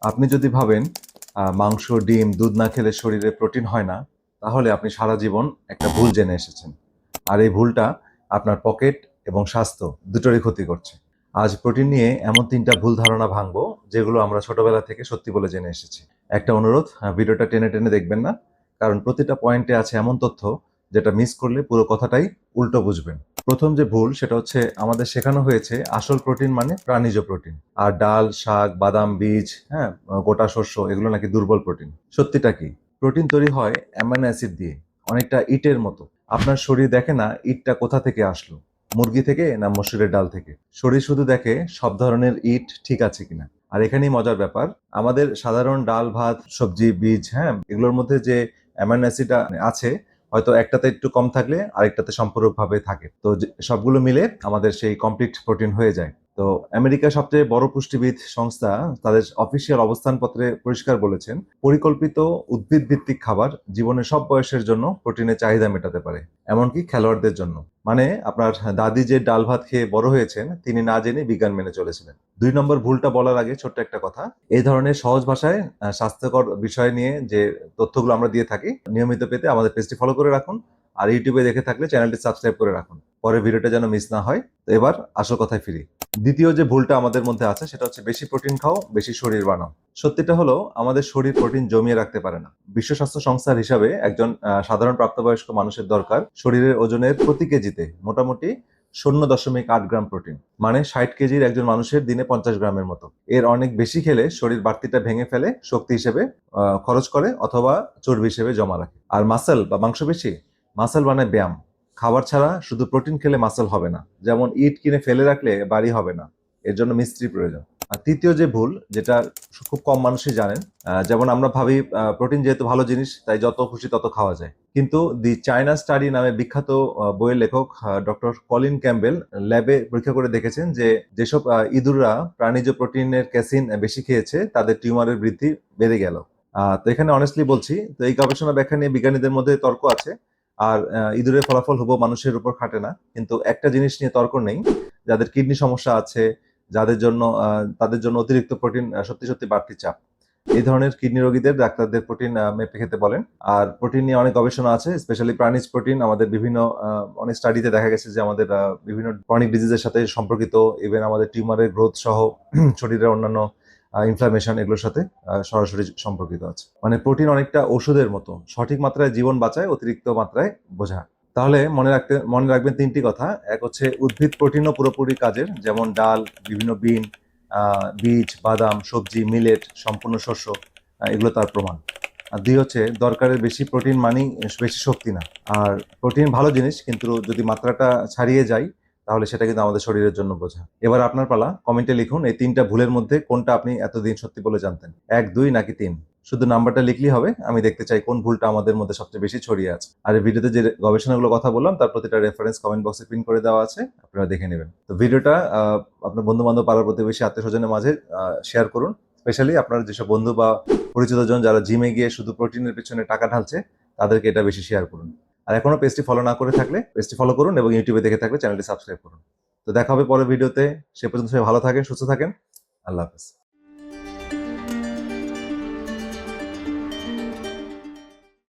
আপনি যদি ভাবেন মাংস, ডিম, দুধ না খেলে শরীরে প্রোটিন হয় না, তাহলে আপনি সারা জীবন একটা ভুল জেনে এসেছেন। আর এই ভুলটা আপনার পকেট এবং স্বাস্থ্য দুটোরই ক্ষতি করছে। আজ প্রোটিন নিয়ে এমন ৩টা ভুল ধারণা ভাঙবো, যেগুলো আমরা ছোটবেলা থেকে সত্যি বলে জেনে এসেছি। একটা অনুরোধ, ভিডিওটা টেনে টেনে দেখবেন না, কারণ প্রতিটা পয়েন্টে আছে এমন তথ্য যেটা মিস করলে পুরো কথাটাই উল্টো বুঝবেন। প্রথম যে ভুল সেটা হচ্ছে, আমাদের শেখানো হয়েছে আসল প্রোটিন মানে প্রাণীজ প্রোটিন, আর ডাল, শাক, বাদাম, বীজ, হ্যাঁ, গোটা শস্য এগুলো নাকি দুর্বল প্রোটিন। সত্যিটা কি? প্রোটিন তৈরি হয় অ্যামাইনো অ্যাসিড দিয়ে, অনেকটা ইটের মতো। আপনার শরীর দেখে না ইটটা কোথা থেকে আসলো, মুরগি থেকে না মসুরের ডাল থেকে। শরীর শুধু দেখে সব ধরনের ইট ঠিক আছে কিনা। আর এখানেই মজার ব্যাপার, আমাদের সাধারণ ডাল, ভাত, সবজি, বীজ, হ্যাঁ, এগুলোর মধ্যে যে অ্যামাইনো অ্যাসিড আছে, হয়তো একটাতে একটু কম থাকলে আরেকটাতে সম্পূরকভাবে থাকে। তো সবগুলো মিলে আমাদের সেই কমপ্লিট প্রোটিন হয়ে যায়। তো আমেরিকার সবচেয়ে বড় পুষ্টিবিদ সংস্থা তাদের অফিসিয়াল অবস্থানপত্রে পরিষ্কার বলেছেন, পরিকল্পিত উদ্ভিদ ভিত্তিক খাবার জীবনের সব বয়সের জন্য প্রোটিনের চাহিদা মেটাতে পারে, এমনকি খেলোয়াড়দের জন্য। মানে আপনার দাদি যে ডাল ভাত খেয়ে বড় হয়েছেন, তিনি না জেনে বিজ্ঞান মেনে চলেছিলেন। ২ নম্বর ভুলটা বলার আগে ছোট্ট একটা কথা, এই ধরনের সহজ ভাষায় স্বাস্থ্যকর বিষয় নিয়ে যে তথ্যগুলো আমরা দিয়ে থাকি, নিয়মিত পেতে আমাদের পেজটি ফলো করে রাখুন। আর ইউটিউবে দেখে থাকলে চ্যানেলটি সাবস্ক্রাইব করে রাখুন, পরের ভিডিওটা যেন মিস না হয়। তো এবার আসল কথায় ফিরি। দ্বিতীয় যে ভুলটা আমাদের মধ্যে আছে সেটা হচ্ছে, বেশি প্রোটিন খাও, বেশি শরীর বানাও। সত্যিটা হলো, আমাদের শরীর প্রোটিন জমিয়ে রাখতে পারে না। বিশ্ব স্বাস্থ্য সংস্থার হিসাবে একজন সাধারণ প্রাপ্তবয়স্ক মানুষের দরকার শরীরের ওজনের প্রতি কেজিতে মোটামুটি 0.8 গ্রাম প্রোটিন। মানে 60 কেজির একজন মানুষের দিনে 50 গ্রামের মতো। এর অনেক বেশি খেলে শরীর বাড়তিটা ভেঙে ফেলে, শক্তি হিসেবে খরচ করে, অথবা চর্বি হিসেবে জমা রাখে। আর মাসেল বা মাংসপেশি, মাসেল মানে ব্যায়াম। খাবার ছাড়া শুধু প্রোটিন খেলে মাসেল হবে না। যেমন ইট কিনে ফেলে রাখলে বাড়ি হবে না, এর জন্য মিস্ত্রি প্রয়োজন। আর তৃতীয় যে ভুল, যেটা খুব কম মানুষই জানেন, যেমন আমরা ভাবি প্রোটিন যেহেতু ভালো জিনিস তাই যত খুশি তত খাওয়া যায়। কিন্তু দি চায়না স্টাডি নামে বিখ্যাত বইয়ের লেখক ডক্টর কলিন ক্যাম্বেল ল্যাবে পরীক্ষা করে দেখেছেন যে যেসব ইঁদুররা প্রাণীজ প্রোটিনের ক্যাসিন বেশি খেয়েছে, তাদের টিউমারের বৃদ্ধি বেড়ে গেল। তো এখানে অনেস্টলি বলছি, তো এই গবেষণা ব্যাখ্যা নিয়ে বিজ্ঞানীদের মধ্যে তর্ক আছে। আর ইঁদুরের ফলাফল হুবহু মানুষের উপর খাটে না। কিন্তু একটা জিনিস নিয়ে তর্ক নেই, যাদের কিডনি সমস্যা আছে, যাদের জন্য তাদের জন্য অতিরিক্ত প্রোটিন সত্যি সত্যি বাড়তি চাপ। এই ধরনের কিডনি রোগীদের ডাক্তারদের প্রোটিন মেপে খেতে বলেন। আর প্রোটিন নিয়ে অনেক গবেষণা আছে, স্পেশালি প্রাণীজ প্রোটিন আমাদের বিভিন্ন অনেক স্টাডিতে দেখা গেছে যে আমাদের বিভিন্ন ক্রনিক ডিজিজের সাথে সম্পর্কিত, ইভেন আমাদের টিউমারের গ্রোথ সহ শরীরের অন্যান্য ইনফ্লামেশন এগুলোর সাথে সরাসরি সম্পর্কিত আছে। মানে প্রোটিন অনেকটা ওষুধের মতো, সঠিক মাত্রায় জীবন বাঁচায়, অতিরিক্ত মাত্রায় বোঝা। তাহলে মনে রাখবেন ৩টি কথা। এক হচ্ছে, উদ্ভিদ প্রোটিনও পুরোপুরি কাজের, যেমন ডাল, বিভিন্ন বিন, বীজ, বাদাম, সবজি, মিলেট, সম্পূর্ণ শস্য, এগুলো তার প্রমাণ। আর ২ হচ্ছে, দরকারের বেশি প্রোটিন মানেই বেশি শক্তি না। আর প্রোটিন ভালো জিনিস, কিন্তু যদি মাত্রাটা ছাড়িয়ে যায়, তাহলে সেটা কিন্তু আমাদের শরীরের জন্য বোঝা। এবার আপনার পালা, কমেন্টে লিখুন এই ৩টা ভুলের মধ্যে কোনটা আপনি এতদিন সত্যি বলে জানতেন। ১, ২ নাকি ৩। শুধু নাম্বারটা লিখলেই হবে, আমি দেখতে চাই কোন ভুলটা আমাদের মধ্যে সবচেয়ে বেশি ছড়িয়ে আছে। আর এই ভিডিওতে যে গবেষণাগুলো কথা বললাম তার প্রতিটা রেফারেন্স কমেন্ট বক্সে পিন করে দেওয়া আছে, আপনারা দেখে নেবেন। তো ভিডিওটা আপনার বন্ধু বান্ধব, পাড়ার প্রতিবেশী, আত্মীয় স্বজনের মাঝে শেয়ার করুন। স্পেশালি আপনার যেসব বন্ধু বা পরিচিত জন যারা জিমে গিয়ে শুধু প্রোটিনের পিছনে টাকা ঢালছে, তাদেরকে এটা বেশি শেয়ার করুন। আর এখনো পেজটি ফলো না করে থাকলে পেজটি ফলো করুন, এবং ইউটিউবে দেখে থাকলে চ্যানেলটি সাবস্ক্রাইব করুন। তো দেখা হবে পরের ভিডিওতে। সে পর্যন্ত সবাই ভালো থাকেন, সুস্থ থাকেন। আল্লাহ হাফেজ।